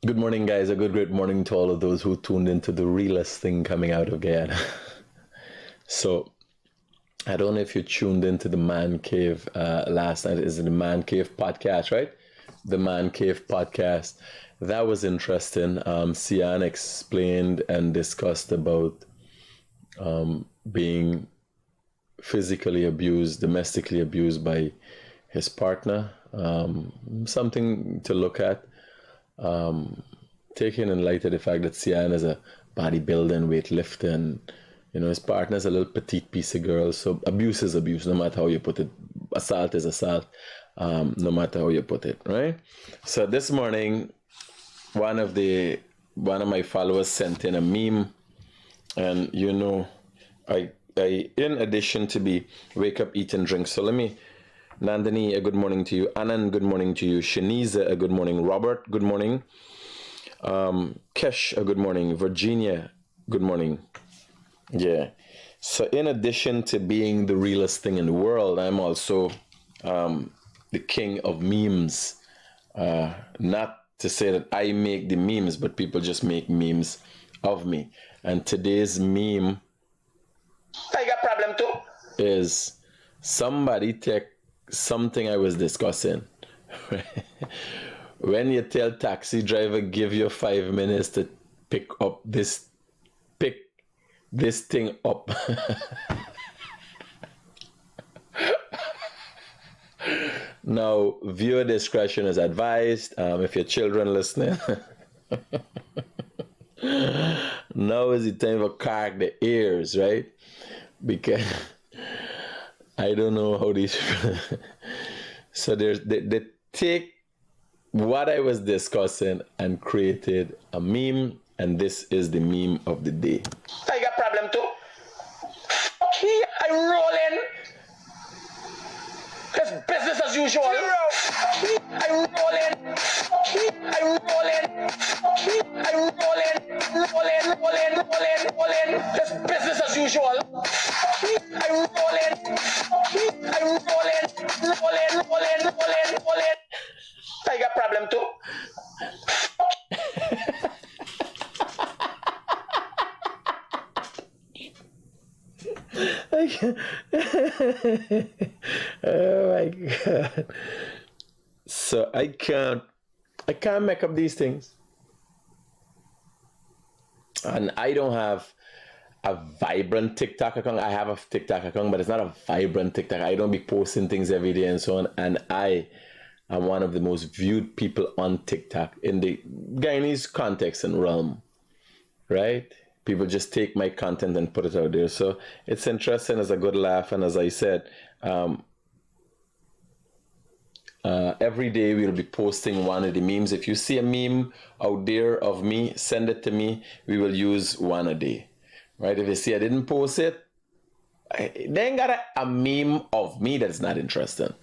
Good morning, guys. A good, great morning to all of those who tuned into the realest thing coming out of Guyana. So, I don't know if you tuned into the Man Cave last night. Is it the Man Cave podcast, right? The Man Cave podcast. That was interesting. Sian explained and discussed about being physically abused, domestically abused by his partner. Something to look at. Taking in light of the fact that Sian is a bodybuilder and weightlifter, and his partner's a little petite piece of girl. So abuse is abuse, no matter how you put it. Assault is assault, no matter how you put it, right? So this morning, one of my followers sent in a meme, and I in addition to be wake up, eat and drink. So let me. Nandini, a good morning to you. Anand, good morning to you. Shanice, a good morning. Robert, good morning. Kesh, a good morning. Virginia, good morning. Yeah. So in addition to being the realest thing in the world, I'm also the king of memes. Not to say that I make the memes, but people just make memes of me. And today's meme I got problem too. is somebody take something I was discussing. When you tell taxi driver give you 5 minutes to pick this thing up. Now, viewer discretion is advised. If your children listening, now is the time for crack the ears, right? Because I don't know how these. So they take what I was discussing and created a meme, and this is the meme of the day. I got problem too. Okay, I rolling. It's business as usual. I rolling. I rolling. I rolling. It's business as usual. I rolling. I got problem too. Oh my god. So I can't make up these things. And I don't have a vibrant TikTok account. I have a TikTok account, but it's not a vibrant TikTok. I don't be posting things every day and so on. And I am one of the most viewed people on TikTok in the Guyanese context and realm, right? People just take my content and put it out there. So it's interesting, as a good laugh. And as I said, every day we'll be posting one of the memes. If you see a meme out there of me, send it to me. We will use one a day, right? If you see I didn't post it, they ain't got a meme of me that's not interesting.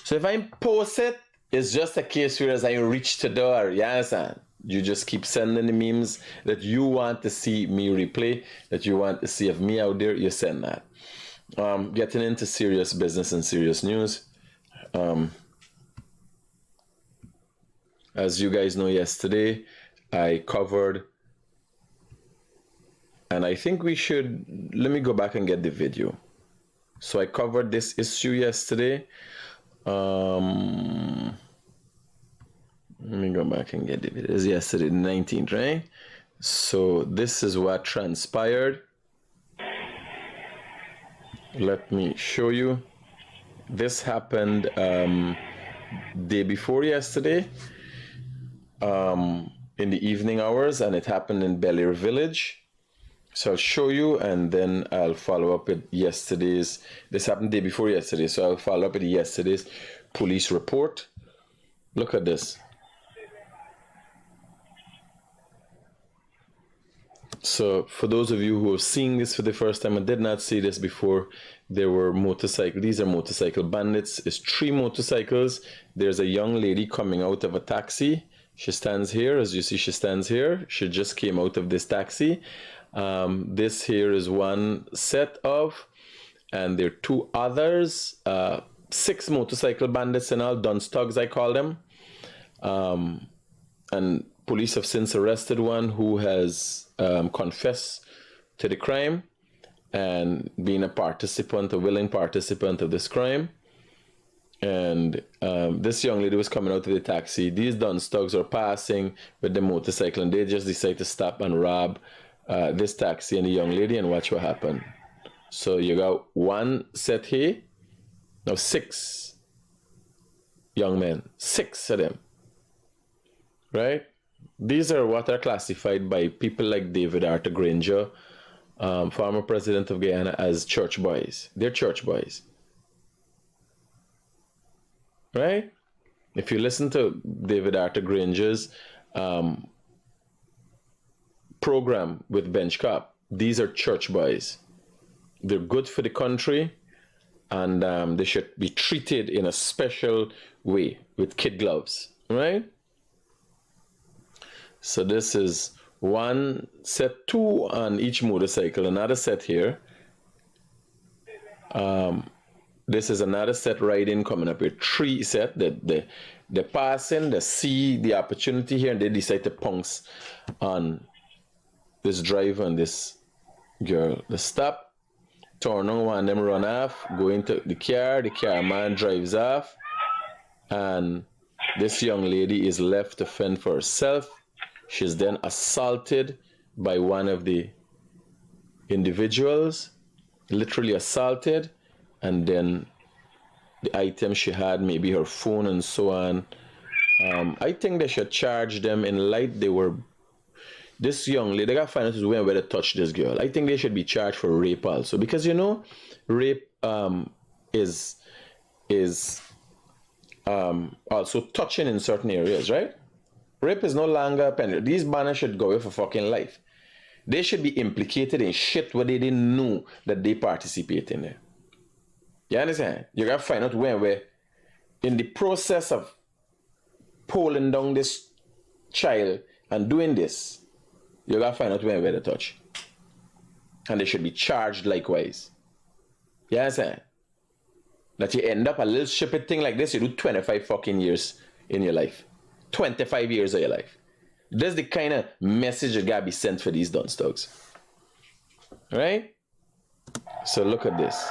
So if I post it, it's just a case where as I reach the door, you understand? You just keep sending the memes that you want to see me replay, that you want to see of me out there, you send that. Getting into serious business and serious news. As you guys know, yesterday I covered, and I think let me go back and get the video. So I covered this issue yesterday. Let me go back and get the video. It was yesterday, the 19th, right? So this is what transpired. Let me show you. This happened day before yesterday, in the evening hours, and it happened in Bel Air Village. So I'll show you, and then I'll follow up with yesterday's. This happened the day before yesterday, so I'll follow up with yesterday's police report. Look at this. So for those of you who are seeing this for the first time and did not see this before, there were these are motorcycle bandits. It's 3 motorcycles. There's a young lady coming out of a taxi. She stands here. As you see, she stands here. She just came out of this taxi. This here is one set of, and there are 2 others. 6 motorcycle bandits and all, Dunce Tugs I call them. And Police have since arrested one who has confessed to the crime and been a participant, a willing participant of this crime. And this young lady was coming out of the taxi. These Dunce Tugs are passing with the motorcycle, and they just decide to stop and rob this taxi and the young lady, and watch what happened. So you got one set here, now 6 young men, 6 of them, right? These are what are classified by people like David Arthur Granger, former president of Guyana, as church boys. They're church boys. Right? If you listen to David Arthur Granger's program with Bench Cop, these are church boys. They're good for the country, and they should be treated in a special way with kid gloves, right? So this is one set, 2 on each motorcycle, another set here. This is another set riding coming up here. 3 set. They're passing, they see the opportunity here, and they decide to pounce on this driver and this girl. They stop, turn on one, them run off, go into the car man drives off, and this young lady is left to fend for herself. She's then assaulted by one of the individuals, literally assaulted, and then the item she had, maybe her phone and so on. I think they should charge them in light. This young lady, they got finances where they touch this girl. I think they should be charged for rape also, because you know, rape is also touching in certain areas, right? Rape is no longer a penalty. These banners should go away for fucking life. They should be implicated in shit where they didn't know that they participate in there. You understand? You gotta find out where in the process of pulling down this child and doing this, you gotta find out where they touch. And they should be charged likewise. You understand? That you end up a little stupid thing like this, you do 25 fucking years in your life. 25 years of your life. That's the kind of message that gotta be sent for these Dunce Tugs. Right? So look at this.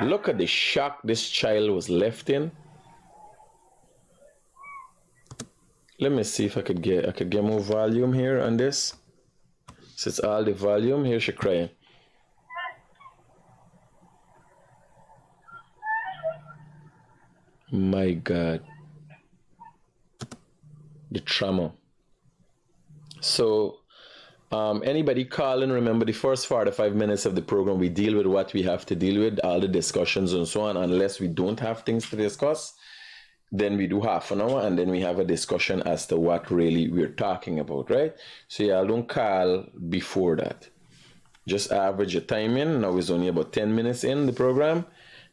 Look at the shock this child was left in. Let me see if I could get more volume here on this. So it's all the volume. Here she crying. My God. The trauma. So anybody calling, remember the first 45 minutes of the program, we deal with what we have to deal with, all the discussions and so on. Unless we don't have things to discuss, then we do half an hour and then we have a discussion as to what really we're talking about, right? So yeah, don't call before that. Just average your time in. Now it's only about 10 minutes in the program.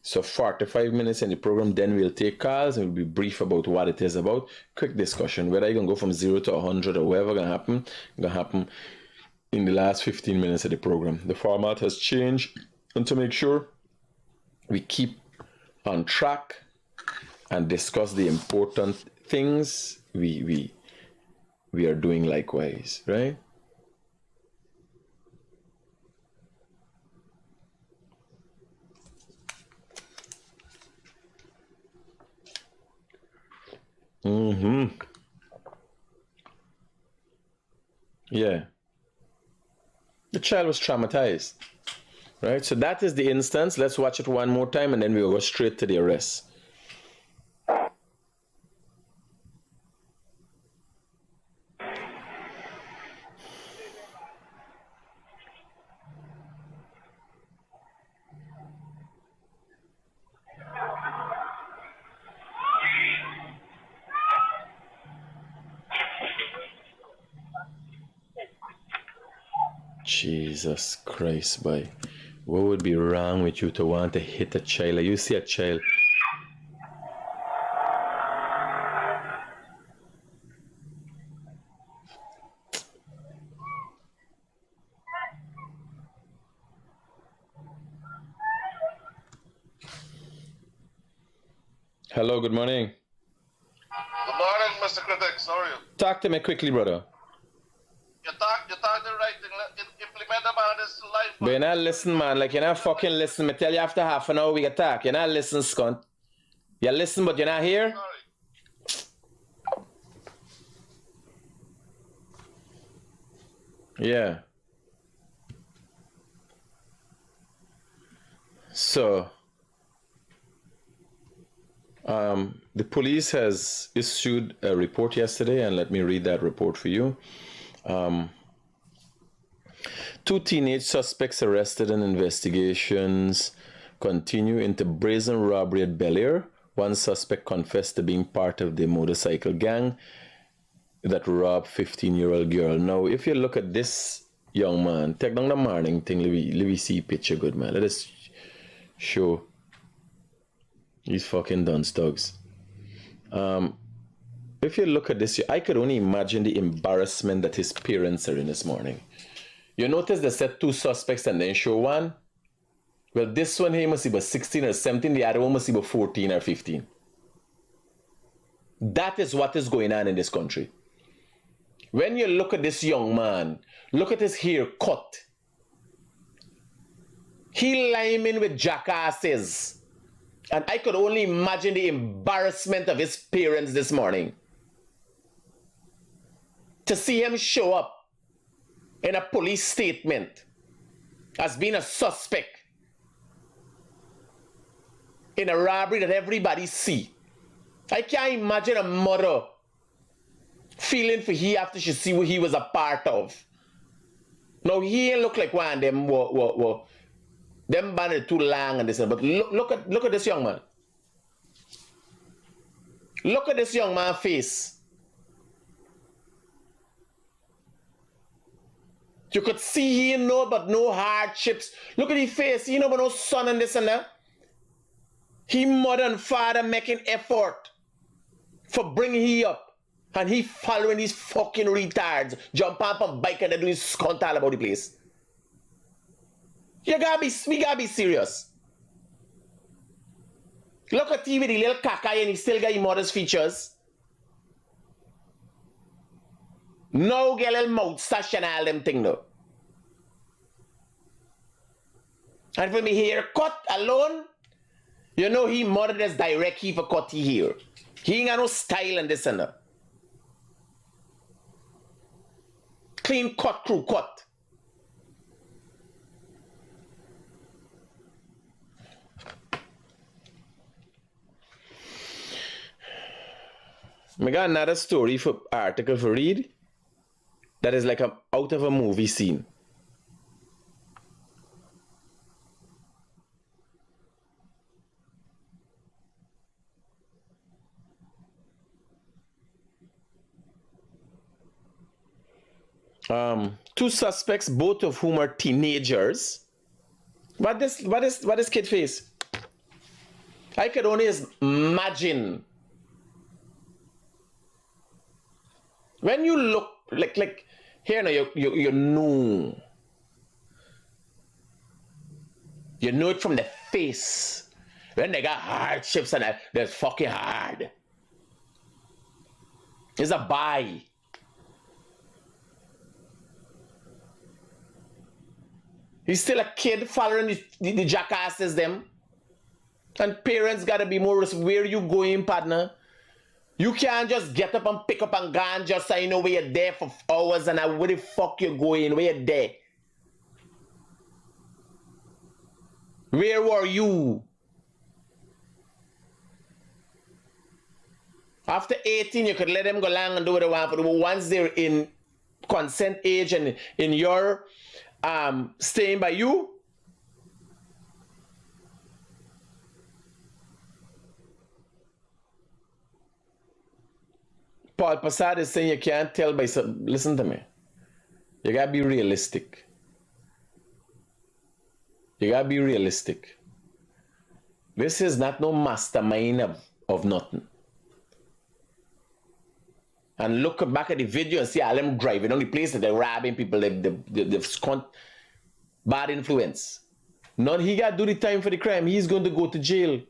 So 45 minutes in the program, then we'll take calls and we'll be brief about what it is about. Quick discussion. Whether you're going to go from 0 to 100 or whatever going to happen in the last 15 minutes of the program. The format has changed, and to make sure we keep on track and discuss the important things, we are doing likewise, right? Yeah. The child was traumatized, right? So that is the instance. Let's watch it one more time and then we'll go straight to the arrest. Jesus Christ, boy. What would be wrong with you to want to hit a child? Like you see a child. Hello, good morning. Good morning, Mr. Critic. Sorry. Talk to me quickly, brother. You talk the right thing. Implement about this life. But you're not listen, man. Like, you're not fucking listen. I tell you after half an hour we can talk. You're not listen, scunt. You listen, but you're not here. Sorry. Yeah. So, the police has issued a report yesterday, and let me read that report for you. 2 teenage suspects arrested and investigations continue into brazen robbery at Bel Air. One suspect confessed to being part of the motorcycle gang that robbed 15-year-old girl. Now, if you look at this young man, take down the morning thing, let me see picture good, man. Let us show these fucking Dunce Tugs. If you look at this, I could only imagine the embarrassment that his parents are in this morning. You notice they said 2 suspects and then show one? Well, this one here must be about 16 or 17, the other one must be about 14 or 15. That is what is going on in this country. When you look at this young man, look at his hair cut. He liming with jackasses. And I could only imagine the embarrassment of his parents this morning. To see him show up in a police statement as being a suspect in a robbery that everybody see. I can't imagine a mother feeling for he after she see what he was a part of. Now, he ain't look like one of them, them banded too long and this, but look at this young man. Look at this young man's face. You could see he know but no hardships. Look at his face. He know but no son and this and that. He mother and father making effort for bringing he up. And he following these fucking retards. Jump up on bike and they're doing scunt all about the place. We gotta be serious. Look at TV, the little caca and he still got his mother's features. No get a little moustache and all them thing though. And for me haircut alone, you know he mother this direct he for cut he hair. He ain't got no style and this and that. Clean cut, crew cut. I got another story for article for read that is like out of a movie scene. Two suspects, both of whom are teenagers. What is kid face? I could only imagine. When you look like here now, you know it from the face. When they got hardships and they're fucking hard. It's a buy. He's still a kid following the jackasses them. And parents gotta be more where you going, partner? You can't just get up and pick up and gun just so you know where you're there for hours and where the fuck you're going, where you're there. Where were you? After 18, you could let them go along and do what they want, but once they're in consent age and in your staying by you, Paul Passad is saying you can't tell by some. Listen to me. You gotta be realistic. You gotta be realistic. This is not no mastermind of nothing. And look back at the video and see all them driving on the place that they're robbing people, they've bad influence. None he got to do the time for the crime. He's going to go to jail.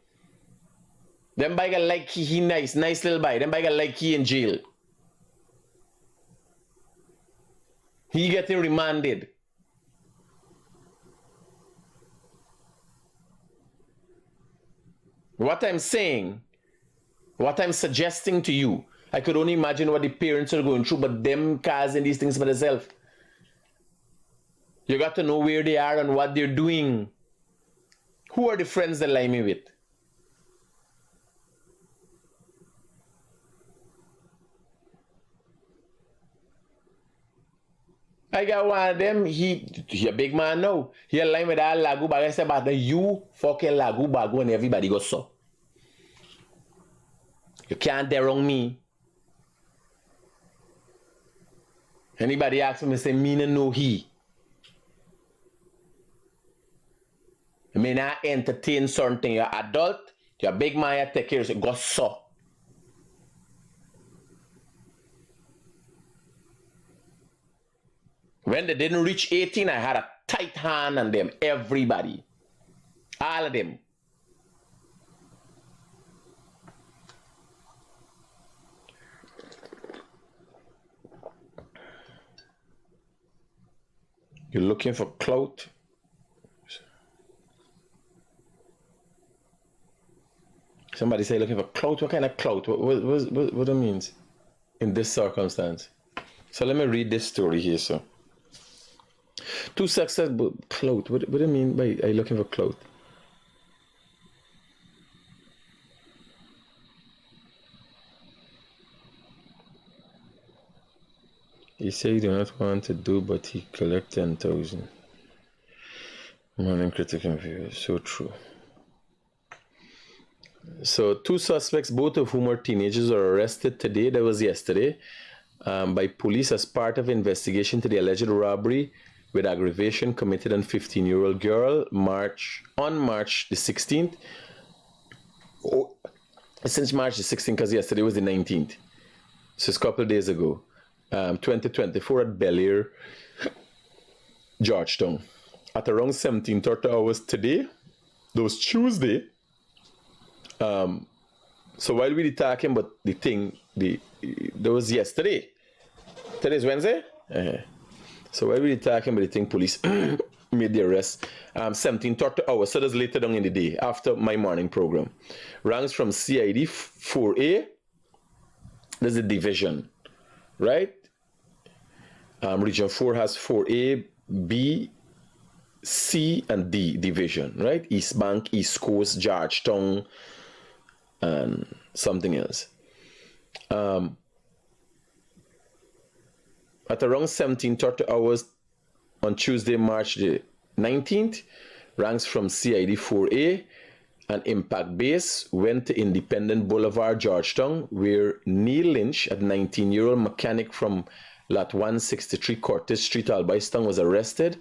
Them boy got like he nice little boy. Them boy got like he in jail. He getting remanded. What I'm saying, what I'm suggesting to you, I could only imagine what the parents are going through, but them causing these things for themselves. You got to know where they are and what they're doing. Who are the friends they lie me with? I got one of them, he a big man now. He a line with that lagu bag. I said, but you fucking lagu bagu and everybody go so. You can't dare wrong me. Anybody ask me, say, me no he. I may not entertain something. You're adult, you're a big man, you take care of it, go so. When they didn't reach 18, I had a tight hand on them, everybody. All of them. You're looking for clout? Somebody say looking for clout? What kind of clout? What it means in this circumstance? So let me read this story here, so. Two successful clout. What do you mean by are you looking for clout? He said he do not want to do, but he collect 10,000. Morning Critic and viewers. So true. So two suspects, both of whom are teenagers, are arrested today. That was yesterday, by police as part of investigation to the alleged robbery with aggravation committed on 15-year-old girl on March the 16th. Oh, since March the 16th, because yesterday was the 19th. So it's a couple of days ago. 2024 at Bel Air, Georgetown. At around 17:30 hours today, that was Tuesday. So while we were talking about the thing, that was yesterday. Today's Wednesday? So while we were talking about the thing, police made the arrest. 17:30 hours, so that's later down in the day, after my morning program. Ranks from CID 4A. There's a division, right? Region 4 has 4A, B, C, and D division, right? East Bank, East Coast, Georgetown, and something else. At around 17:30 hours on Tuesday, March the 19th, ranks from CID 4A and Impact Base went to Independent Boulevard, Georgetown, where Neil Lynch, a 19-year-old mechanic from Lot 163 Cortez Street, Albistown, was arrested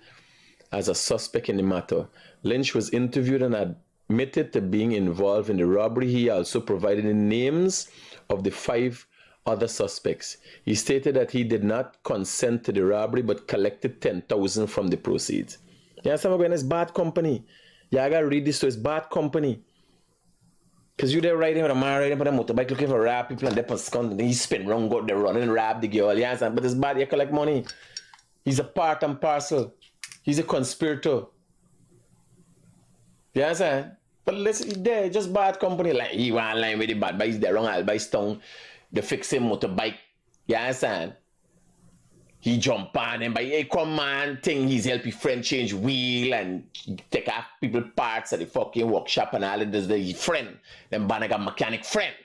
as a suspect in the matter. Lynch was interviewed and admitted to being involved in the robbery. He also provided the names of the 5 other suspects. He stated that he did not consent to the robbery but collected 10,000 from the proceeds. Yeah, some of it's bad company. Yeah, I gotta read this, so it's bad company. Because you there riding with a man riding with a motorbike looking for rob people and they and then he spin round, go there running and rob the girl. Yeah, but it's bad, you collect money. He's a part and parcel. He's a conspirator. You understand? But listen, there, just bad company. Like he want line with the bad, but he's there wrong Albistown. The fixing motorbike. You understand? He jump on and by hey come on thing, he's help his friend change wheel and take off people parts at the fucking workshop and all of this. The friend. Then Banner got mechanic friend.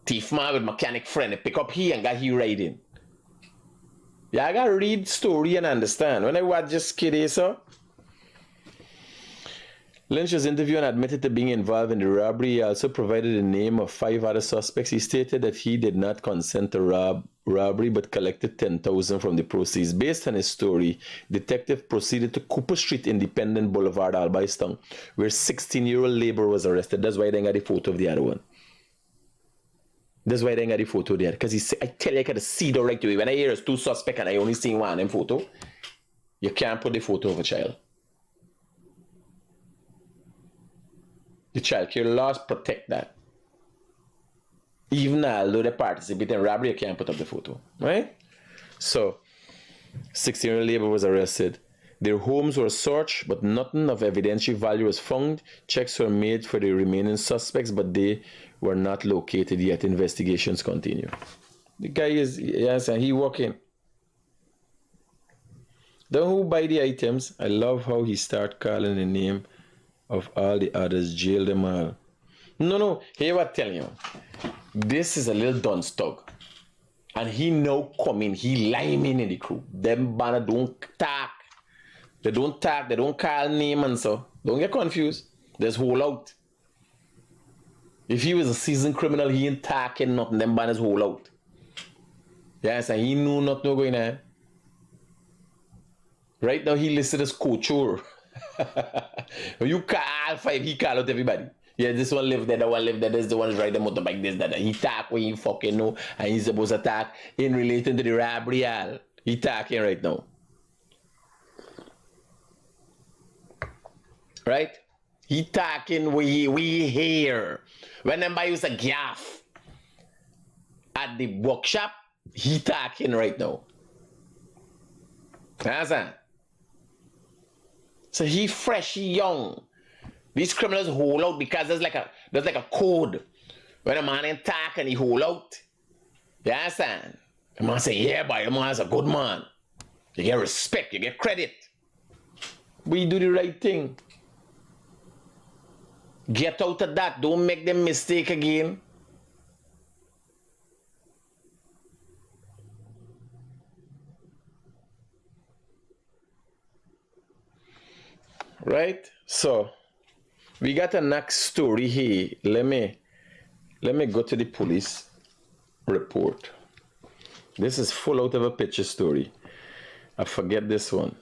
Thief man with mechanic friend. They pick up he and got he riding. Yeah, I gotta read story and understand. When I watch this kid so Lynch was interviewed and admitted to being involved in the robbery. He also provided the name of 5 other suspects. He stated that he did not consent to robbery but collected 10,000 from the proceeds. Based on his story, detective proceeded to Cooper Street, Independent Boulevard, Albistown, where 16-year-old laborer was arrested. That's why they got the photo of the other one. That's why they got the photo there. Because I tell you, I can see the right away. When I hear it's 2 suspects and I only see one in photo, you can't put the photo of a child. The child care laws protect that. Even although they participate in robbery, you can't put up the photo, right? So, 16-year-old labor was arrested. Their homes were searched, but nothing of evidentiary value was found. Checks were made for the remaining suspects, but they were not located yet. Investigations continue. The guy is, yes, and he walking. The who buy the items, I love how he start calling the name of all the others, jail them all. No, here what I'm telling you. This is a little Dunce Tug. And he now coming, he liming in the crew. Them banner don't talk. They don't talk, they don't call name and so. Don't get confused. There's whole out. If he was a seasoned criminal, he ain't talking nothing. Them banners whole out. Yes, and he knew nothing going on. Right now he listed as couture. You call 5, he call out everybody. Yeah, this one live there, that one live there, this the one ride the motorbike, this, that. He talk when he fucking know, and he's supposed to talk in relation to the robbery. He talking right now. Right? He talking we hear. When them use a gaff at the workshop, he talking right now. Understand? So he fresh, he young. These criminals hold out because there's like a code. When a man ain't talk and he hold out. You understand? The man say, yeah, boy, your man's a good man. You get respect, you get credit. We do the right thing. Get out of that. Don't make them mistake again. Right? So, we got a next story here. Let me go to the police report. This is full out of a picture story. I forget this one.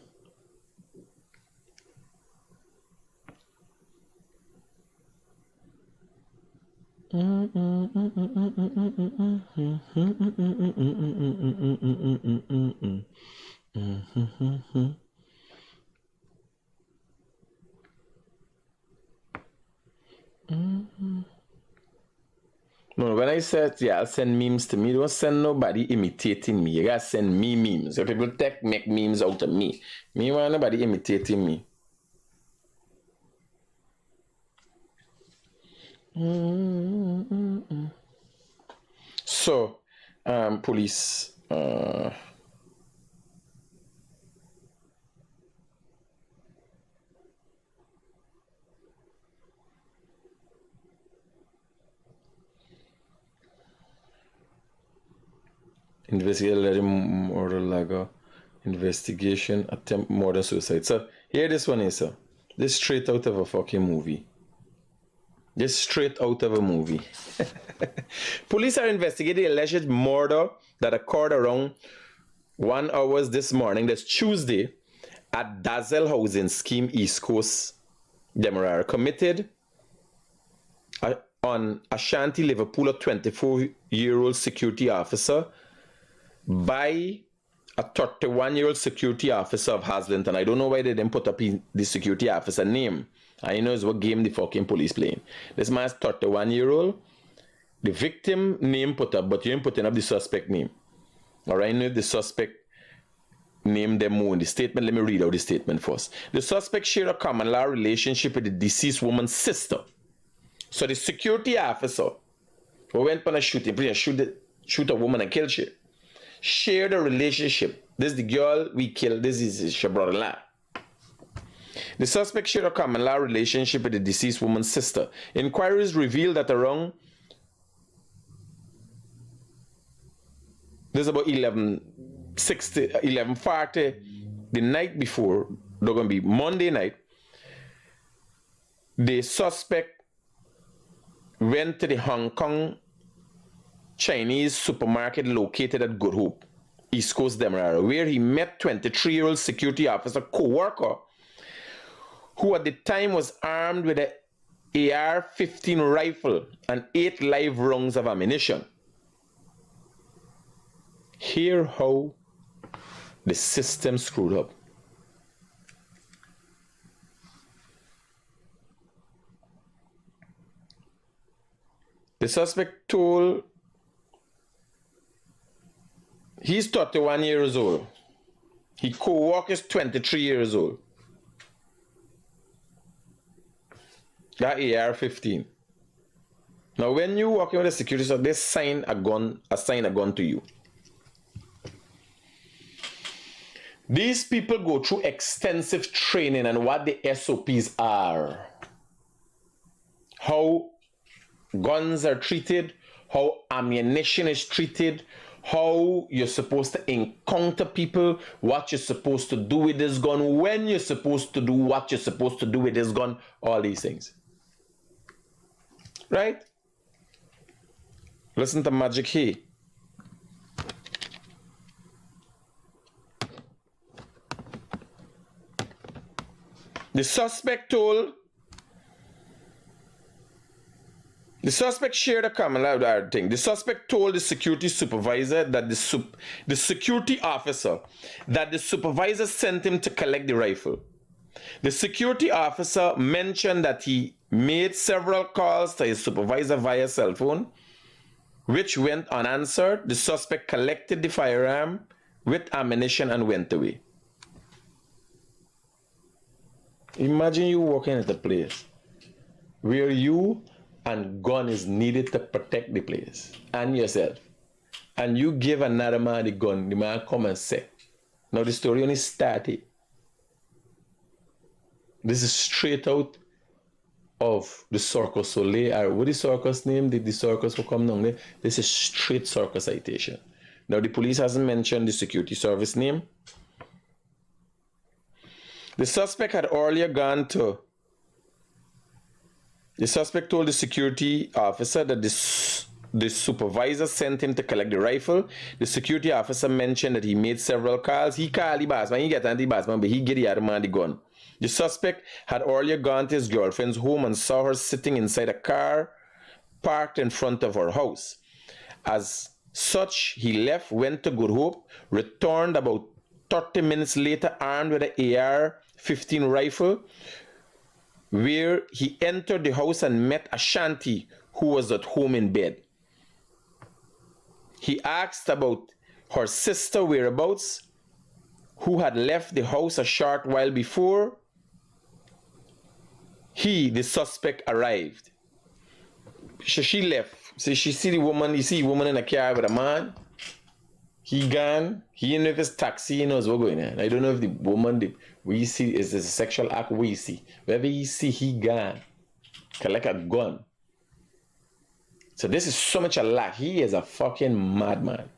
No, when I said, yeah, I'll send memes to me, don't send nobody imitating me. You gotta send me memes. So people make memes out of me. Me want nobody imitating me. So, police. Investigated murder lago. Investigation, attempt murder suicide. So, here this one is, sir. This straight out of a fucking movie. This straight out of a movie. Police are investigating alleged murder that occurred around 1 hour this morning, that's Tuesday, at Dazzle Housing Scheme East Coast, Demerara, committed on Ashanti Liverpool, a 24-year-old security officer, by a 31-year-old security officer of Haslington. I don't know why they didn't put up the security officer name. I know it's what game the fucking police playing. This man's 31-year-old. The victim name put up, but you ain't putting up the suspect name. All right, I know the suspect name them more in the statement. Let me read out the statement first. The suspect shared a common law relationship with the deceased woman's sister. So the security officer who went on a shooting, shoot a woman and kill she, shared a relationship. This is the girl we killed. This is her brother-in-law. The suspect shared a common law relationship with the deceased woman's sister. Inquiries revealed that around this is about 11:40, the night before, they're going to be Monday night, the suspect went to the Hong Kong Chinese supermarket located at Good Hope, East Coast, Demerara, where he met 23-year-old security officer co-worker who at the time was armed with an AR-15 rifle and 8 live rounds of ammunition. Hear how the system screwed up. The suspect told He's 31 years old. He co-worker is 23 years old. That AR-15. Now, when you working with a security service, they assign a gun to you. These people go through extensive training and what the SOPs are. How guns are treated, how ammunition is treated, how you're supposed to encounter people, what you're supposed to do with this gun, when you're supposed to do what you're supposed to do with this gun, all these things. Right? Listen to Magic here. The suspect shared a common thing. The suspect told the security supervisor that the security officer that the supervisor sent him to collect the rifle. The security officer mentioned that he made several calls to his supervisor via cell phone, which went unanswered. The suspect collected the firearm with ammunition and went away. Imagine you walking at a place where you and gun is needed to protect the place and yourself, and you give another man the gun, the man come and say, now the story only started. This is straight out of the Circus Soleil, or what is the circus name? The circus will come down there. This is straight circus citation. Now the police hasn't mentioned the security service name. The suspect had earlier gone to. The suspect told the security officer that the supervisor sent him to collect the rifle. The security officer mentioned that he made several calls. He called the boss man, he get anti boss man, but he get the other man the gun. The suspect had earlier gone to his girlfriend's home and saw her sitting inside a car parked in front of her house. As such, he left, went to Good Hope, returned about 30 minutes later armed with an AR-15 rifle, where he entered the house and met Ashanti, who was at home in bed. He asked about her sister whereabouts, who had left the house a short while before the suspect, arrived. So she left. So she see the woman, you see a woman in a car with a man. He gone. He didn't know if it's taxi, he knows what's going on. I don't know if the woman, we see is this a sexual act, we see. Wherever you see, he gone. Like a gun. So this is so much a lie. He is a fucking madman.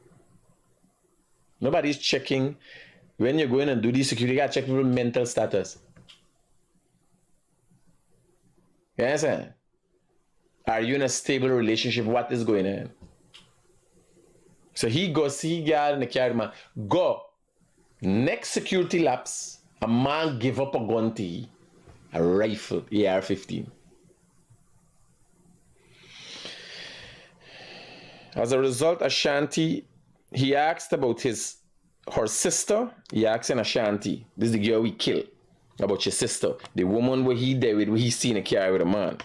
Nobody's checking. When you're going and do this security, you gotta check your mental status. You understand? Are you in a stable relationship? What is going on? So he go see girl in the car, man. Go. Next security lapse, a man give up a gun to he. A rifle, AR-15. As a result, Ashanti, he asked about her sister. He asked in Ashanti, this is the girl we killed, about your sister. The woman where he there with, where he seen a car with a man.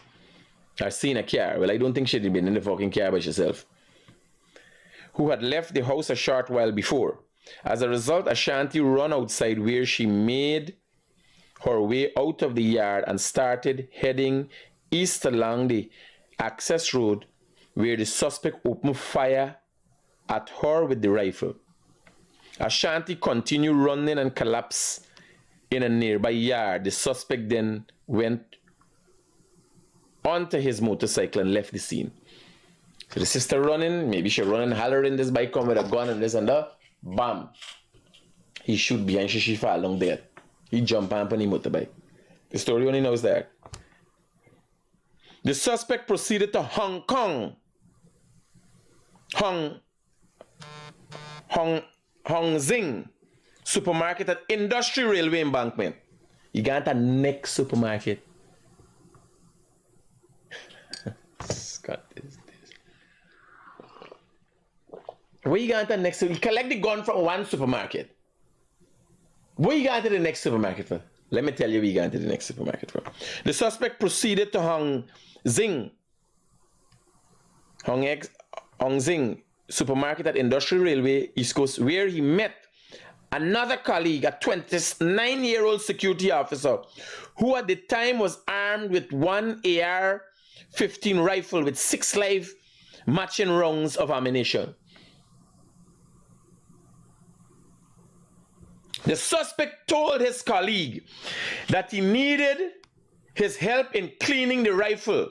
I seen a car. Well, I don't think she'd been in the fucking car by herself. Who had left the house a short while before. As a result, Ashanti ran outside where she made her way out of the yard and started heading east along the access road, where the suspect opened fire at her with the rifle. Ashanti continued running and collapsed in a nearby yard. The suspect then went onto his motorcycle and left the scene. So the sister running, maybe she running, hollering, this bike come with a gun and this and that. Bam. He shoot behind she fall along there. He jump on the motorbike. The story only knows that. The suspect proceeded to Hong Kong. Hong Zing supermarket at Industry Railway Embankment. You got the next supermarket. Scott is this. Where you got the next? You collect the gun from one supermarket. Where you got to the next supermarket for? Let me tell you where you got to the next supermarket for. The suspect proceeded to Hong Zing supermarket at Industrial Railway, East Coast, where he met another colleague, a 29-year-old security officer, who at the time was armed with one AR-15 rifle with 6 live matching rounds of ammunition. The suspect told his colleague that he needed his help in cleaning the rifle,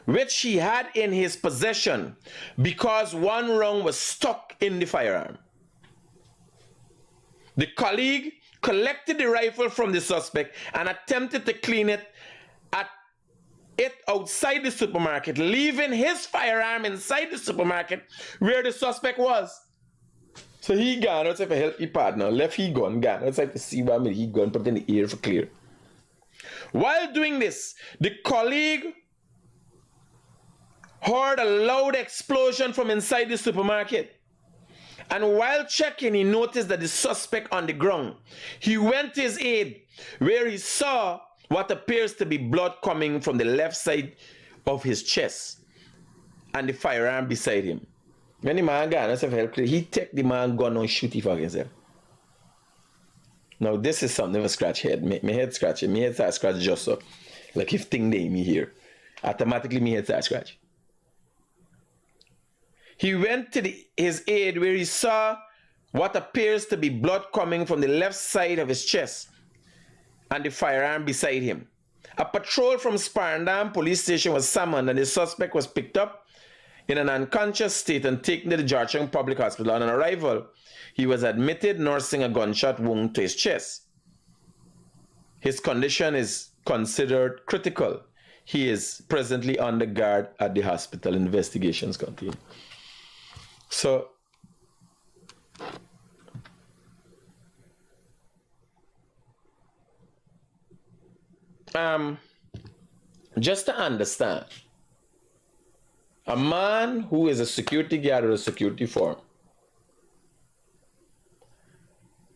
which he had in his possession, because one round was stuck in the firearm. The colleague collected the rifle from the suspect and attempted to clean it outside the supermarket, leaving his firearm inside the supermarket where the suspect was. So he gone outside for help his partner, left he gone outside to see what he gone, put in the air for clear. While doing this, the colleague heard a loud explosion from inside the supermarket. And while checking, he noticed that the suspect on the ground. He went to his aid, where he saw what appears to be blood coming from the left side of his chest and the firearm beside him. When the man got himself help, he take the man gun and shoot him for himself. Now this is something for scratch head. My head scratching. My head start scratch just so. Like if thing they me here. Automatically my head start scratch. He went to his aid where he saw what appears to be blood coming from the left side of his chest and the firearm beside him. A patrol from Sparndam police station was summoned and the suspect was picked up in an unconscious state and taken to the Georgetown Public Hospital. On arrival, he was admitted nursing a gunshot wound to his chest. His condition is considered critical. He is presently under guard at the hospital. Investigations continue. So, just to understand, a man who is a security guard or a security firm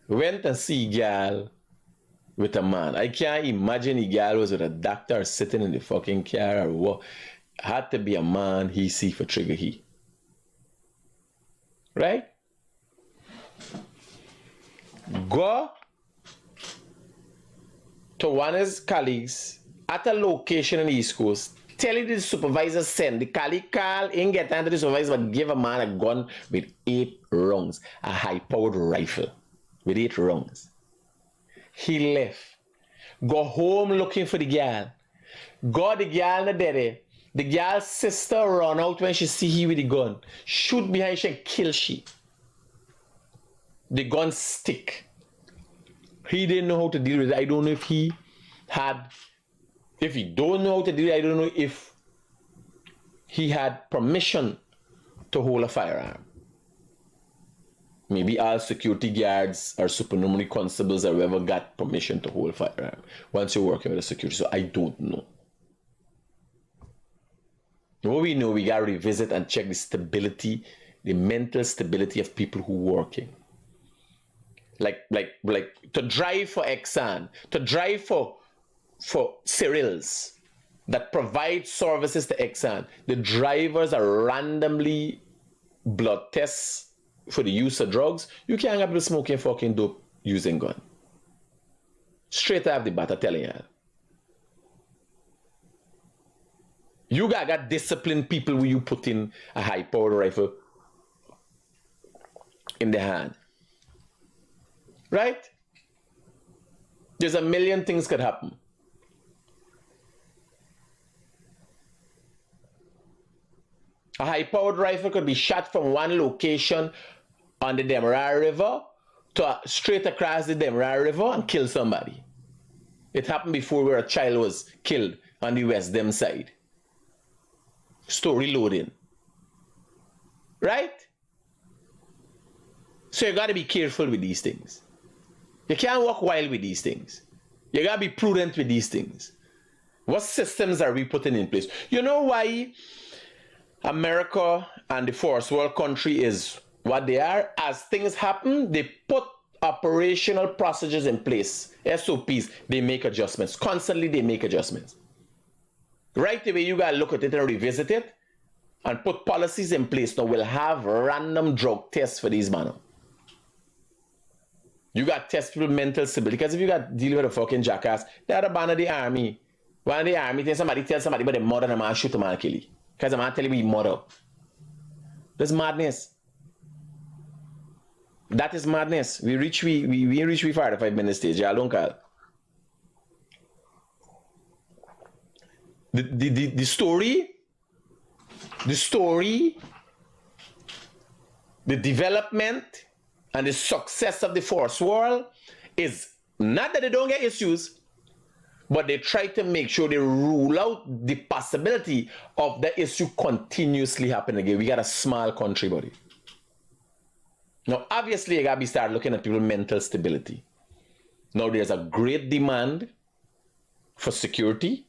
went and see a girl with a man. I can't imagine a girl was with a doctor sitting in the fucking car or what. Had to be a man he see for trigger he. Right? Go to one of his colleagues at a location in the East Coast, tell the supervisor send. The colleague call, ain't get under the supervisor, but give a man a gun with 8 rounds, a high-powered rifle with 8 rounds. He left. Go home looking for the girl. Got the girl in the daddy. The girl's sister run out when she see he with the gun. Shoot behind she and kill she. The gun stick. He didn't know how to deal with it. I don't know if he don't know how to deal with it, I don't know if he had permission to hold a firearm. Maybe all security guards or supernumerary constables or whoever got permission to hold a firearm once you're working with a security. So I don't know. What we know, we gotta revisit and check the stability, the mental stability of people who are working. Like to drive for Exxon, to drive for Cyril's that provide services to Exxon. The drivers are randomly blood tests for the use of drugs. You can't have people smoking fucking dope using gun. Straight out of the bat, I'm telling you. You got disciplined people where you put in a high-powered rifle in the hand. Right? There's a million things could happen. A high-powered rifle could be shot from one location on the Demerara River to straight across the Demerara River and kill somebody. It happened before where a child was killed on the West Dem side. Story loading. Right? So you got to be careful with these things. You can't walk wild with these things. You got to be prudent with these things. What systems are we putting in place? You know why America and the first world country is what they are? As things happen, they put operational procedures in place. SOPs, they make adjustments. Constantly they make adjustments. Right away, you got to look at it and revisit it and put policies in place now, will have random drug tests for these men. You got test people mental stability, because if you got deal with a fucking jackass, they are a ban of the army. One of the army, then somebody tell somebody about the murder, the man shoot the man, kill you. Because the man tell you he murder. That's madness. That is madness. We reach 45 minutes stage. Yeah, don't call. The story, the development, and the success of the force world is not that they don't get issues, but they try to make sure they rule out the possibility of the issue continuously happening again. We got a small country, buddy. Now, obviously, you got to be start looking at people's mental stability. Now, there's a great demand for security.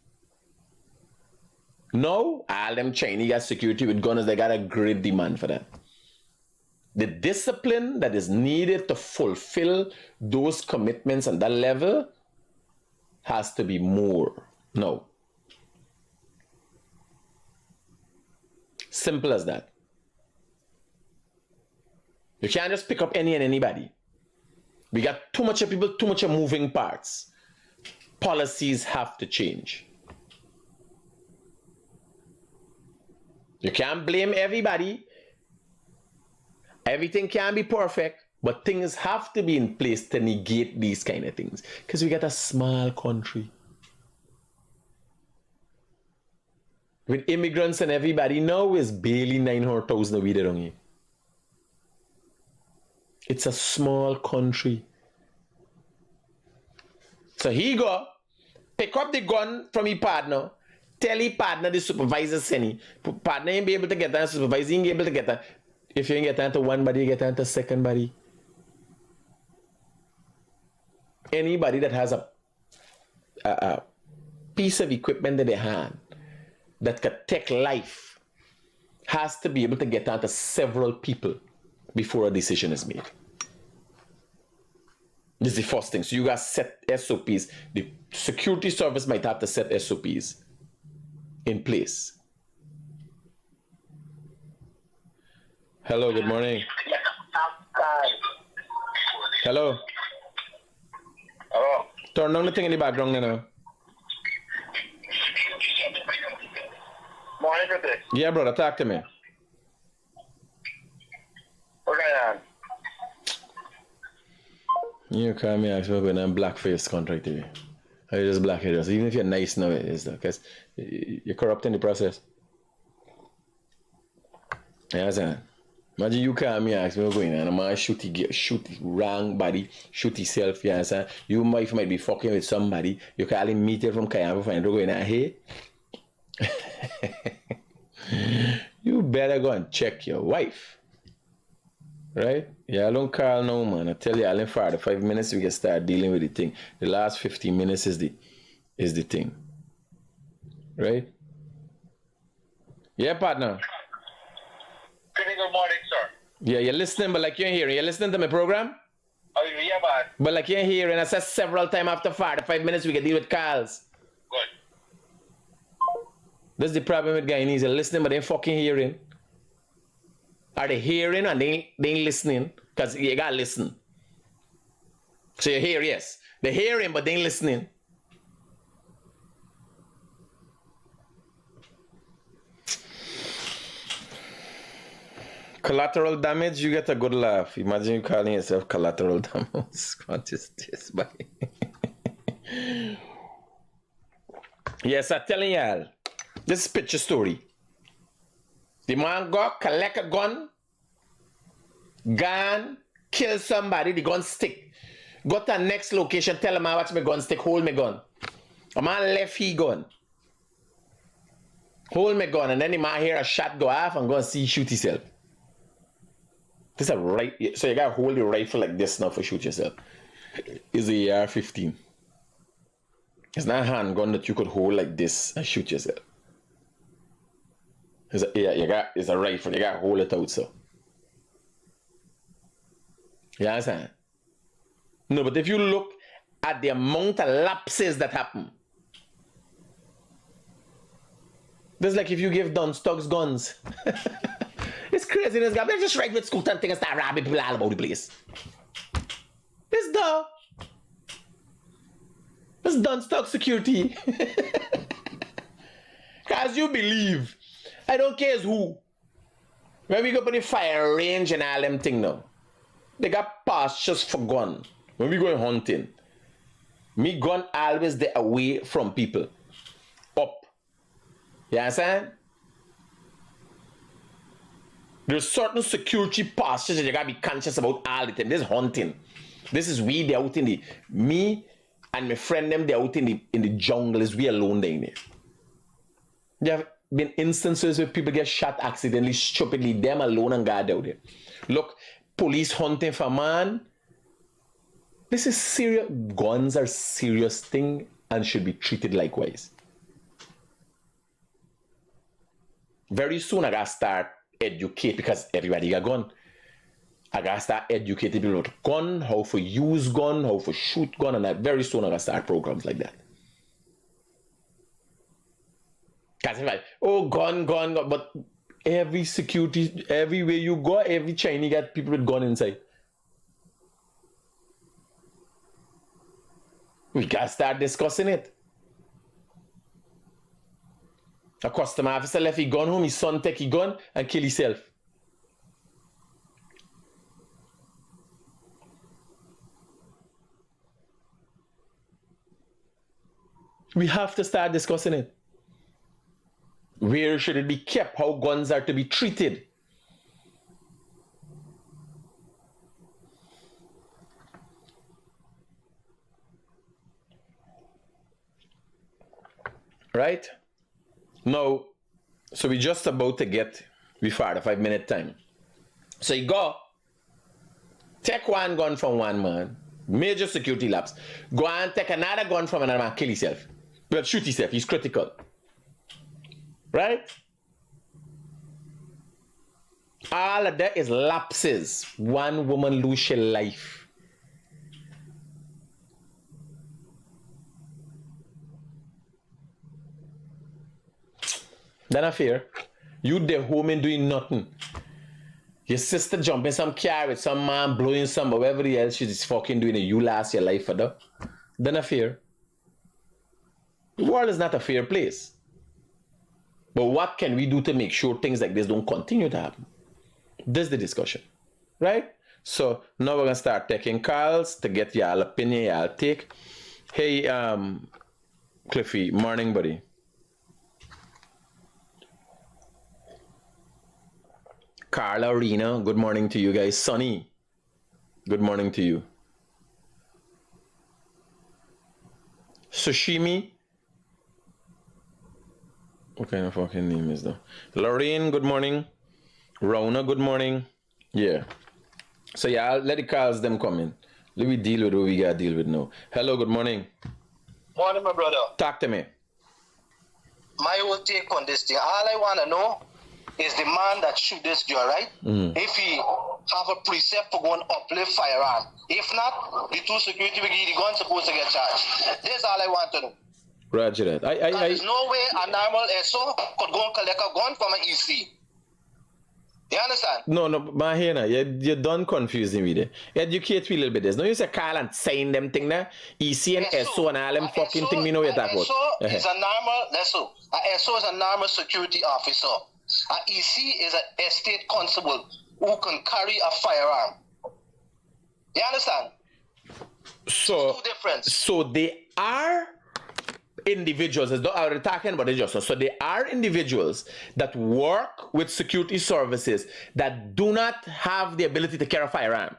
Now, all them Chinese got security with guns, they got a great demand for that. The discipline that is needed to fulfill those commitments on that level has to be more. No. Simple as that. You can't just pick up any and anybody. We got too much of people, too much of moving parts. Policies have to change. You can't blame everybody. Everything can't be perfect, but things have to be in place to negate these kind of things. Because we got a small country. With immigrants and everybody now is barely 900,000 a week around here. It's a small country. So he go, pick up the gun from his partner, tell his partner the supervisor send him. Partner ain't be able to get that, supervisor ain't be able to get that. If you ain't get into one body, you get into second body. Anybody that has a piece of equipment in their hand that could take life has to be able to get onto several people before a decision is made. This is the first thing. So you got to set SOPs. The security service might have to set SOPs in place. Hello, good morning. Hello. Hello. Turn down the thing in the background now. Morning, Critic. Yeah, brother, talk to me. What's going on? You call me actually when I'm blackface contract TV. I just black it. Even if you're nice now, it is because you're corrupting the process. Yeah, sir. Imagine you call me ask me what's going on, and a man shoot wrong body, shoot himself, yeah, sir. You might be fucking with somebody, you call him meet from Kayama find going on, hey. You better go and check your wife. Right? Yeah, I don't call no man. I tell you, in 45 minutes we can start dealing with the thing. The last 15 minutes is the thing. Right? Yeah, partner. Good morning, sir. Yeah, you're listening, but like you're hearing. You're listening to my program? Oh, yeah, man. But like you're hearing, I said several times after 45 minutes we can deal with calls. Good. That's the problem with Guyanese. They're listening, but they ain't fucking hearing. Are they hearing and they ain't listening? Because you gotta listen. So you hear, yes. They're hearing, but they ain't listening. Collateral damage, you get a good laugh. Imagine you calling yourself collateral damage. What is this, buddy? Yes, I'm telling y'all. This is picture story. The man go collect a gun, kill somebody, the gun stick. Go to the next location, tell him, watch my gun stick, hold my gun. A man left his gun. Hold my gun, and then the man hear a shot go off and go and see shoot himself. This is a right, so you gotta hold the rifle like this now for shoot yourself. It's a AR-15. It's not a handgun that you could hold like this and shoot yourself. It's a rifle, you gotta hold it out so. You understand? No, but if you look at the amount of lapses that happen, This is like if you give Dunce Tugs guns. It's crazy. This guy, they just ride with scooter and thing and start robbing people all about the place. It's the. It's Dunce Tug security. Cause you believe. I don't care who. When we go up on the fire range and all them thing now. They got pastures for gun. When we going hunting. Me gun always there away from people. Up. You understand? There's certain security pastures that you gotta be conscious about all the time. This is hunting. This is we, they're out in the, me and my friend them, they're out in the jungle. Is we alone down there. There have been instances where people get shot accidentally, stupidly, them alone and God out there. Look, police hunting for man. This is serious. Guns are serious thing and should be treated likewise. Very soon I gotta start educate because everybody got gun. I gotta start educating people about gun, how to use gun, how to shoot gun, and that very soon I gotta start programs like that. Cause if I, oh gun, but every security, everywhere you go, every Chinese got people with gun inside. We gotta start discussing it. A customer officer left his gun home, his son take his gun and kill himself. We have to start discussing it. Where should it be kept? How guns are to be treated? Right? Now, so we're just about to get before the 5-minute time. So you go, take one gun from one man, major security lapse, go and take another gun from another man, kill himself. Well, shoot himself, he's critical. Right? All of that is lapses. One woman lose her life. Then I fear. You there home and doing nothing. Your sister jumping some car with some man blowing some or whatever else she's fucking doing and you last your life for that. Then I fear. The world is not a fair place. But what can we do to make sure things like this don't continue to happen? This is the discussion. Right? So now we're gonna start taking calls to get y'all opinion, y'all take. Hey, Cliffy, morning buddy. Carla, Arena, good morning to you guys. Sunny, good morning to you. Sushimi, what kind of fucking name is that? Lorraine, good morning. Rona, good morning. Yeah. So yeah, I'll let the calls them come in. Let me deal with what we gotta deal with now. Hello, good morning. Morning, my brother. Talk to me. My whole take on this thing, all I want to know is the man that shoot this girl, right? If he have a precept for going uplift firearm. If not, the two security will give the gun supposed to get charged. That's all I want to know. Roger that. There's no way a normal SO could go and collect a gun from an EC. You understand? No, Mahena, you're done confusing me there. Educate me a little bit. There's no use to call and sign them thing there. EC and SO and all them fucking thing, me know what you're talking about. SO is a normal, SO. A SO is a normal security officer. An EC is an estate constable who can carry a firearm. You understand? So, two difference. So they are individuals, as though I was talking about it just now. So they are individuals that work with security services that do not have the ability to carry a firearm.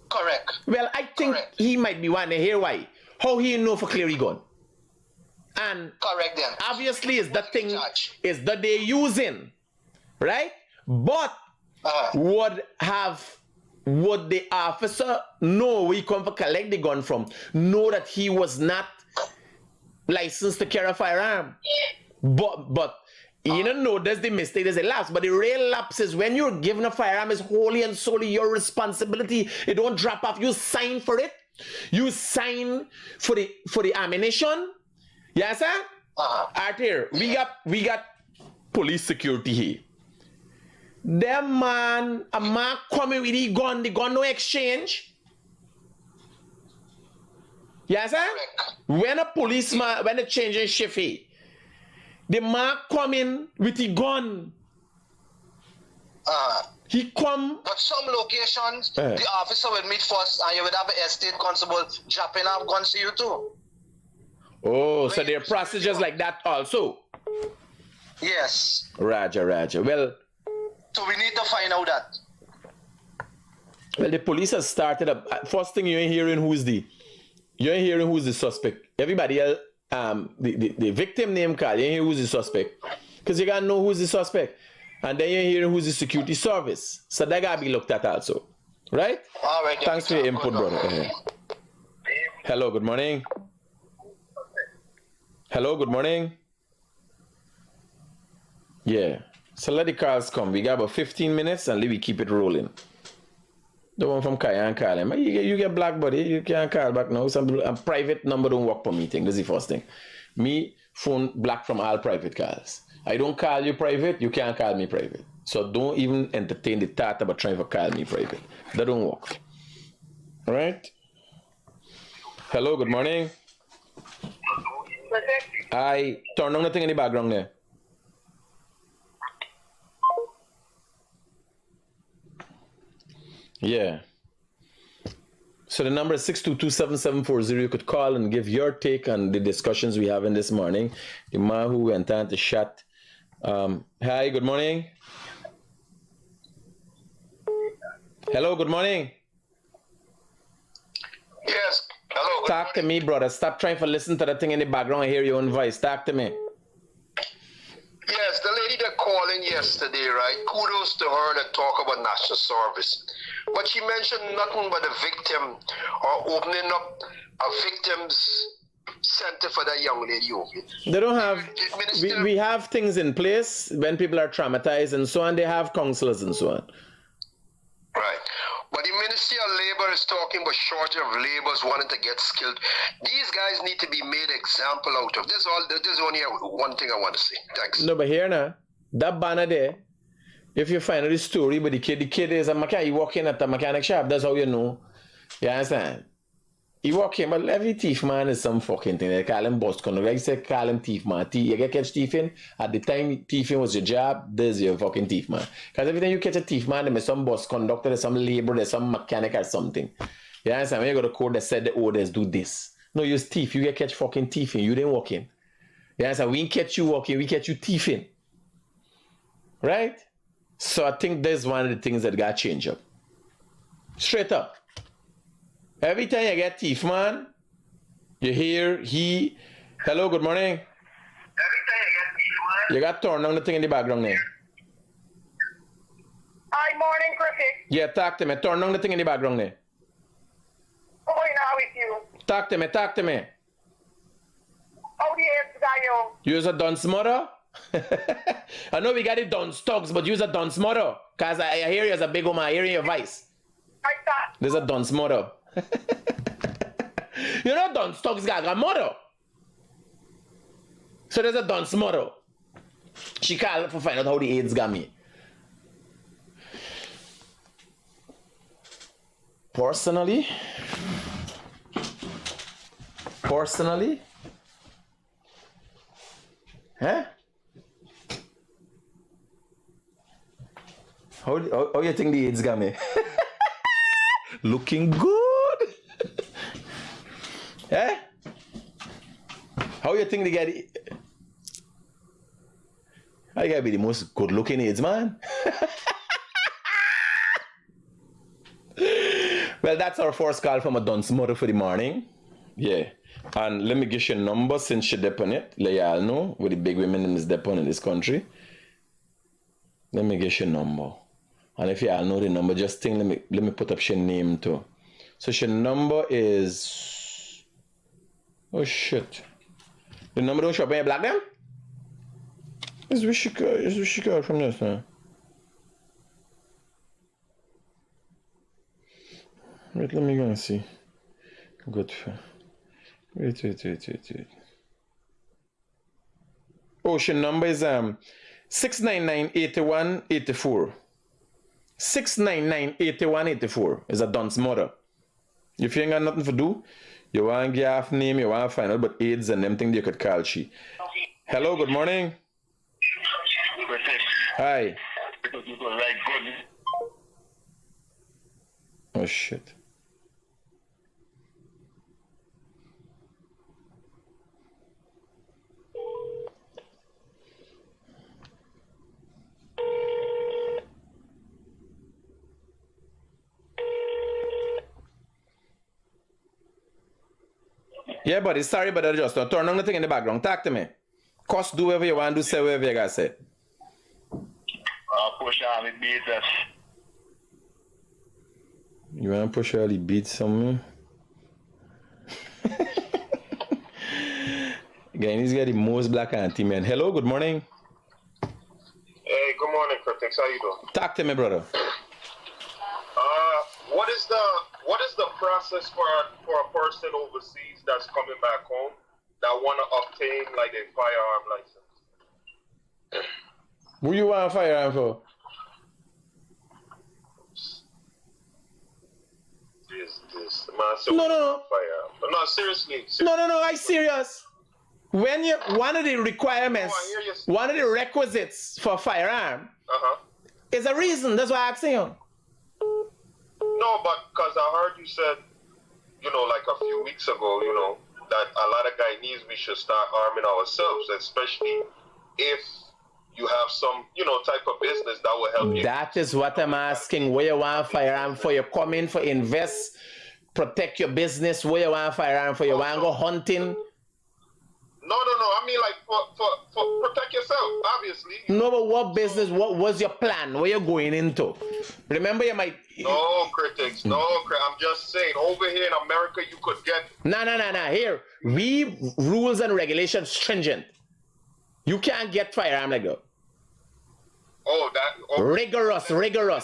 Correct. Well, I think he might be one. Here why? How he know for clear gun? And correct then. Obviously is the thing is that they're using, right? But would the officer know where he come for collect the gun from? Know that he was not licensed to carry a firearm. But you don't know there's the mistake, there's a lapse. But the real lapse is when you're given a firearm is wholly and solely your responsibility. It don't drop off. You sign for it. You sign for the ammunition. Yes, sir? Out here, we got police security here. Them man, a man coming with the gun no exchange. Yes, sir? When a policeman, when they changing shift here, the man coming with the gun. He come. But some locations, the officer will meet first and you would have an estate constable dropping off guns to you too. Oh, so there are procedures like that also? Yes. Roger. Well, so we need to find out that. Well, the police has started up. First thing you ain't hearing who's the suspect. Everybody else, the victim name card, you ain't hear who's the suspect. Because you gotta know who's the suspect. And then you hear who's the security service. So that gotta be looked at also. Right? All right. Thanks for your input, brother. Hello, good morning. Hello, good morning. Yeah. So let the cars come. We got about 15 minutes and we keep it rolling. The one from Kaya and call him. You get black, buddy. You can't call back now. A private number don't work for meeting. This is the first thing. Me, phone black from all private calls. I don't call you private. You can't call me private. So don't even entertain the thought about trying to call me private. That don't work. All right? Hello, good morning. I turn on nothing in the background there. Yeah. So the number is 622-7740. You could call and give your take on the discussions we have in this morning. The man who went on to shot. Hi, good morning. Hello, good morning. Yes. Hello. Talk to me, brother. Stop trying to listen to the thing in the background and hear your own voice. Talk to me. Yes, the lady that called in yesterday, right? Kudos to her that talk about national service. But she mentioned nothing but a victim or opening up a victim's center for that young lady. They don't have, we have things in place when people are traumatized and so on. They have counselors and so on. Right. But the Ministry of Labor is talking about shortage of laborers wanting to get skilled. These guys need to be made example out of. This is only one thing I want to say. Thanks. No, but here now, that banner there, if you find out the story, but the kid is a mechanic, he walk in at the mechanic shop, that's how you know. You understand? He walk in, but every thief man is some fucking thing. They call him boss conductor. Like you say, call him thief man. You get catch thiefing, at the time thiefing was your job, there's your fucking thief man. Because every time you catch a thief man, there's some boss conductor, there's some labor, there's some mechanic or something. You understand? When you go to court, they said the orders do this. No, you're thief. You get catch fucking thiefing. You didn't walk in. You understand? We didn't catch you walking, we catch you thiefing. Right? So I think that's one of the things that got changed up. Straight up. Every time you get thief man, you hear hello, good morning. Every time you get thief man, you got turned on the thing in the background there. Hi, morning, Critic. Yeah, talk to me. Turn on the thing in the background there. What's going on with you? Talk to me. How the heads got you? You's a dunce mother? I know we got it Dunce Tugs, but you's a dunce mother. Because I hear you as a big woman. I hear your voice. Like that. There's a dunce mother. You know Dunce Tugs got a mother. So there's a dunce mother. She called to find out how the AIDS got me. Personally, huh? How you think the AIDS got me? Looking good. Eh? How you think they get it? I gotta be the most good looking AIDS man. Well, that's our first call from a dunce mother for the morning. Yeah. And let me give you a number since she dep on it. Let y'all know where the big women in this dep on in this country. Let me give you a number. And if y'all know the number, just think, let me put up your name too. So your number is, oh shit. The number don't show up when you black them? It's Wishika from this now. Wait, let me go and see. Good. Wait. Ocean number is 699-8184. 699-8184 is a Dunce mother. If you ain't got nothing to do, you want to get half name, you want to find out about AIDS and them things, you could call she. Hello, good morning. Hi. Oh shit. Yeah, buddy, sorry about that, just turn on the thing in the background. Talk to me. Cost, do whatever you want to do, say whatever you gotta say. Push on the beats. You wanna push all the beats on me? Guyanese got the most black auntie, man. Hello, good morning. Hey, good morning, Critics. How you doing? Talk to me, brother. What is the process for a person overseas that's coming back home that want to obtain like a firearm license? Who you want a firearm for? This man. So No. firearm. But no, seriously. No, I serious. When you one of the requirements, one of the requisites for a firearm is a reason. That's why I'm asking you. No, but because I heard you said, like a few weeks ago, that a lot of Guyanese, we should start arming ourselves, especially if you have some, type of business that will help you. That is what I'm asking. Where you want a firearm for? You come in for invest, protect your business. Where you want a firearm for? You want to go hunting? No. I mean, like, for protect yourself, obviously. No, but what business? What was your plan? Where you going into? Remember, you might. No, Critics. No, I'm just saying. Over here in America, you could get. No. Here, we rules and regulations stringent. You can't get firearm like that. Oh, that. Oh. Rigorous.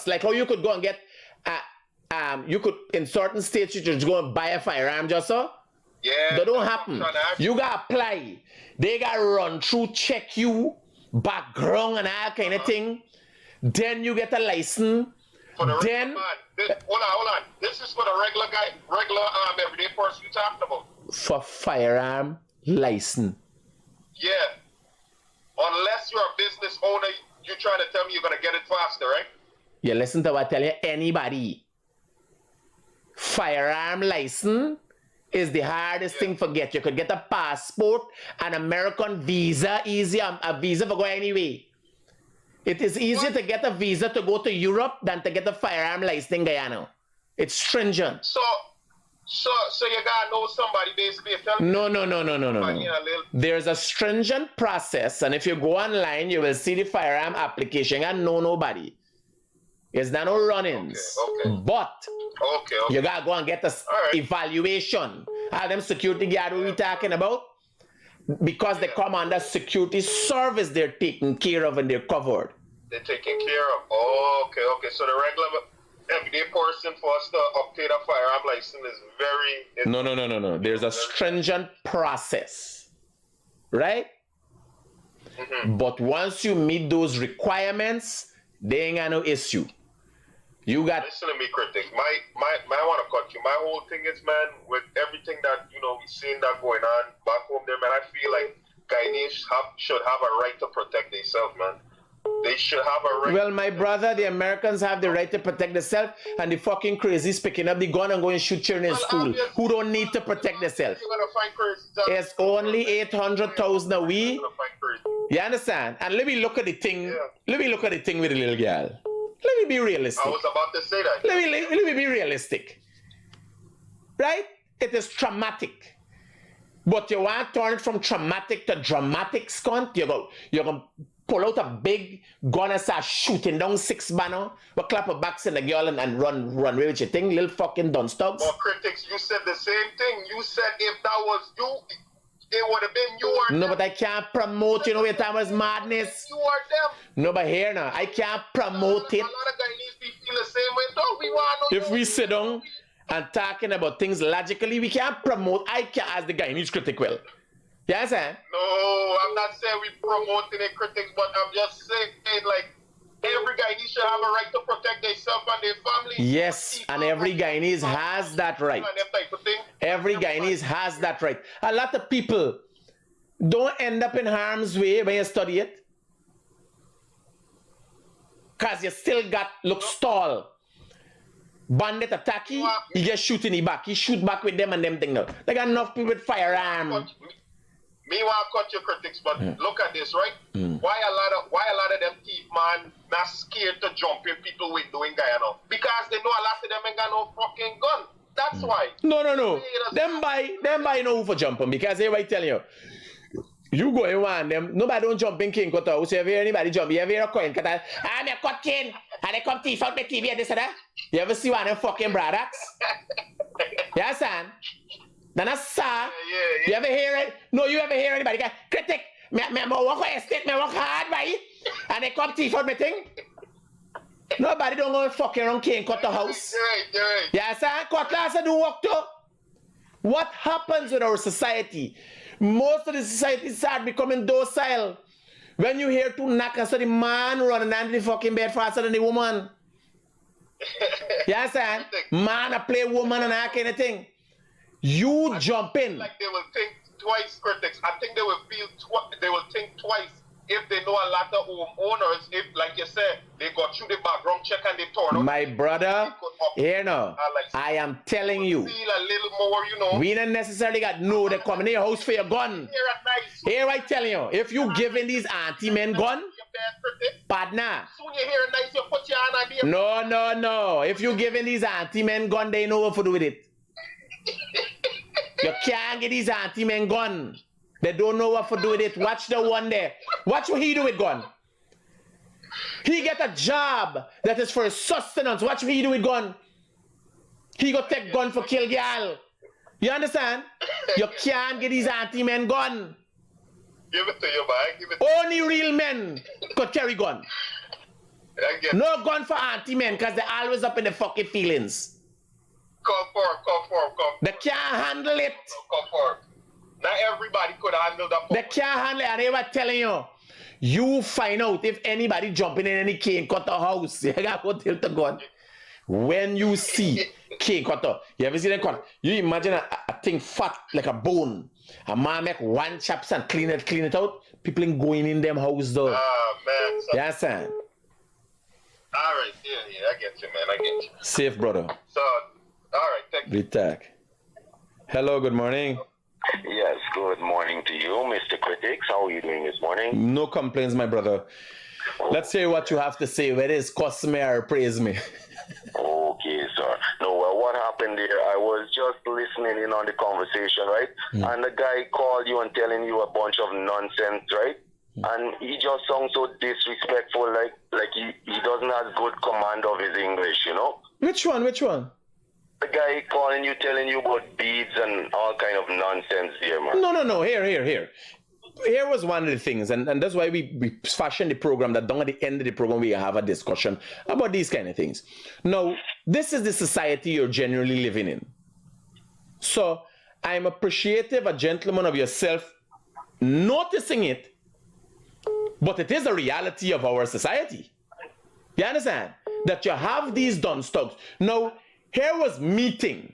Like how you could go and get. You could in certain states you just go and buy a firearm just so. Yeah, that don't happen. You gotta apply. They gotta run through, check you, background and all kind of thing. Then you get a license. Then hold on. This is for the regular everyday person you're talking about. For firearm license. Yeah. Unless you're a business owner, you're trying to tell me you're gonna get it faster, right? You listen to what I tell you, anybody. Firearm license is the hardest thing to get. You could get a passport, an American visa, easy, a visa for go anyway. It is easier to get a visa to go to Europe than to get a firearm license in Guyana. It's stringent. So you gotta know somebody basically. No. There's a stringent process, and if you go online, you will see the firearm application and know nobody. It's not no run-ins. Okay. But okay. You gotta go and get a evaluation. All them security guard we talking about, because they come under security service, they're taken care of and they're covered. They're taken care of. Okay. So the regular everyday person for us to obtain a firearm license is very. No. There's a stringent process, right? Mm-hmm. But once you meet those requirements, they ain't got no issue. You got. Listen to me, Critic. I want to cut you. My whole thing is, man, with everything that we seen that going on back home there, man. I feel like Guyanese should have a right to protect themselves, man. They should have a right. Well, my brother, the Americans have the right to protect themselves, and the fucking crazies picking up the gun and going to shoot children in school who don't need to protect themselves. It's only 800,000 a week. You understand? And let me look at the thing. Yeah. Let me look at the thing with the little girl. Let me be realistic. I was about to say that. Let me be realistic. Right? It is traumatic. But you want to turn it from traumatic to dramatic, scunt? You're going to pull out a big gun and start shooting down 6 banner, but clap a backs in the girl and run away with your thing, little fucking Dunce Tugs. Well, Critics, you said the same thing. You said if that was you, it would have been you or them. No, but I can't promote, your time was madness. You or them. No, but here now, I can't promote it. A lot of Guyanese feel the same way, though. We want to know if we sit down and talking about things logically, we can't promote. I can't, as the Guyanese critic will. Yes, sir. No, I'm not saying we promoting it, critics, but I'm just saying, like, every Guyanese should have a right to protect themselves and their family. Yes, and every Guyanese has that right. And that type of thing. Every Guyanese has that right. A lot of people don't end up in harm's way when you study it. Because you still got, look, stall. Bandit attack you, he get shoot in the back. He shoot back with them and them thing now. They got enough people with firearm. Me want to cut your critics, but look at this, right? Why a lot of them thief man not scared to jump in people with doing Guyana? Because they know a lot of them ain't got no fucking gun. That's why. No. Them buy no for jumping because they right telling you. You go and want them. Nobody don't jump in King Cut house. You ever hear anybody jump? You ever hear a coin cut? I'm a cut king. And they come thief out my TV and this and that. You ever see one of them fucking products? Yes, son. Then I saw. You ever hear it? No, you ever hear anybody go, Critic, me work on estate, me work hard, right? And they come thief out my thing. Nobody don't go fucking around King Cut the house. Right. Yes, son. Cutlass do work too. What happens with our society? Most of the society start becoming docile. When you hear two knockers, so the man running under the fucking bed faster than the woman. Yes, sir. Man a play woman and that kind of thing. You jump in. Like they will think twice, critics. I think they will think twice if they know a lot of homeowners. If, like you said, they got through the background check and they torn out. My brother, here now, I am telling you. Feel a little more, you know. We don't necessarily got no. They come in your house for your gun. Here I tell you, if you giving these anti-men gun, partner. Soon you hear nice, you put your hand on them. No. If you giving these anti-men gun, they know what to do with it. You can't get these anti-men gun. They don't know what to do with it. Watch the one there. Watch what he do with gun. He get a job that is for his sustenance. Watch what he do with gun. He go take gun for kill girl. You understand? You can't get these anti-men gun. Give it to you, man. Give it to Only real men could carry gun. No gun for anti-men because they're always up in the fucking feelings. Come forward. They can't handle it. Come forward. Not everybody could handle that. They can't handle it. And they were telling you, you find out if anybody jumping in any cane cutter house. You got to tilt the gun. When you see cane cutter, you ever see them cut? You imagine a thing fat like a bone. A man make one chops and clean it out. People ain't going in them house though. Ah, man. Yes, sir. All right, yeah, I get you, man. I get you. Safe, brother. So, all right, thank you. Retag. Hello, good morning. Yes, good morning to you, Mr. Critics. How are you doing this morning? No complaints, my brother. Let's hear what you have to say. Whether it's curse me or praise me. Okay, sir. No, well, what happened there, I was just listening in on the conversation, right? And the guy called you and telling you a bunch of nonsense, right? And he just sounds so disrespectful, like he doesn't have good command of his English, you know? Which one? The guy calling you, telling you about beads and all kind of nonsense there, man. No. Here. Here was one of the things, and that's why we fashioned the program that down at the end of the program we have a discussion about these kind of things. Now, this is the society you're generally living in. So, I'm appreciative, a gentleman of yourself, noticing it, but it is a reality of our society. You understand? That you have these Dunce Tugs. Now, here was meeting.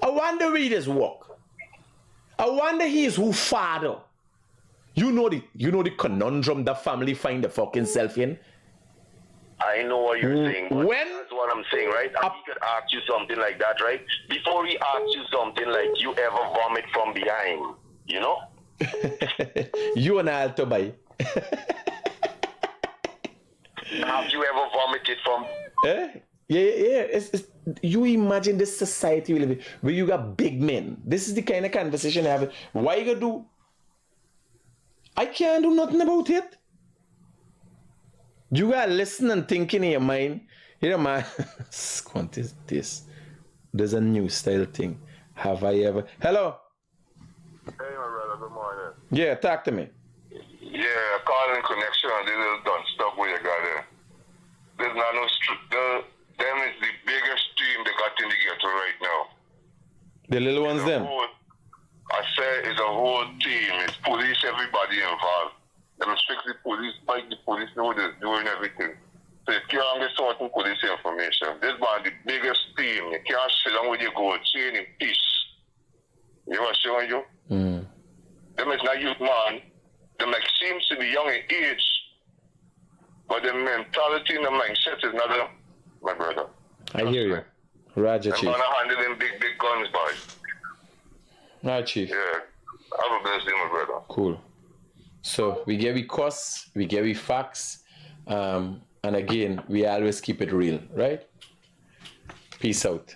I wonder where this work. I wonder he is who father. You know the conundrum that family find the fucking self in. I know what you're saying. But When that's what I'm saying, right? He could ask you something like that, right? Before he asks you something like you ever vomit from behind, you know? you and I'll to buy. Have you ever vomited from? Yeah. You imagine this society we live in, where you got big men. This is the kind of conversation I have. Why you gonna do? I can't do nothing about it. You gotta listen and think in your mind. You know, man, what is this? There's a new style thing. Have I ever? Hello? Hey, my brother, good morning. Yeah, talk to me. Yeah, calling connection on this little Dunce Tug where you got there. There's not no them is the biggest stream they got in the ghetto right now. The little ones, them? I said say it's a whole team. It's police, everybody involved. Them strictly police, like the police know what they're doing everything. So you can't get certain police information. This one the biggest team. You can't sit down with your gold chain in peace. You know what I'm showing you? Them is not youth man. Them like seems to be young in age. But the mentality and the mindset is not them, my brother. I hear you. Roger, I'm Chief. gonna handle them big guns, boy. Right, Chief. Yeah. Have a blessed day, my brother. Cool. So we get we costs, we get we facts, and again, we always keep it real, right? Peace out.